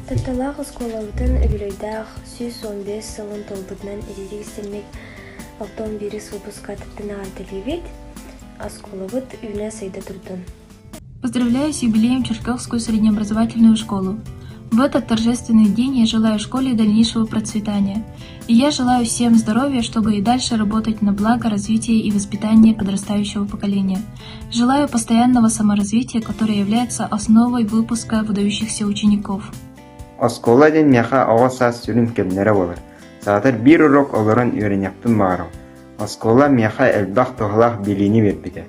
Татталаах оскуолабытын өбүлөйдаах 115 сылын толбутунан иририг силмик октон бирис выпуска тыптынаға телебит, оскуолабыт үйне сайда турдун. Поздравляю с юбилеем Чертковскую среднеобразовательную школу. В этот торжественный день я желаю школе дальнейшего процветания. И я желаю всем здоровья, чтобы и дальше работать на благо развития и воспитания подрастающего поколения. Желаю постоянного саморазвития, которое является основой выпуска выдающихся учеников. Оскола ден мяха оғаса сүрін кемнері болыр. Сағатыр бір урок олырын үйренектін бағырым. Оскола мяха әлбақ тоғылақ билini верпіде.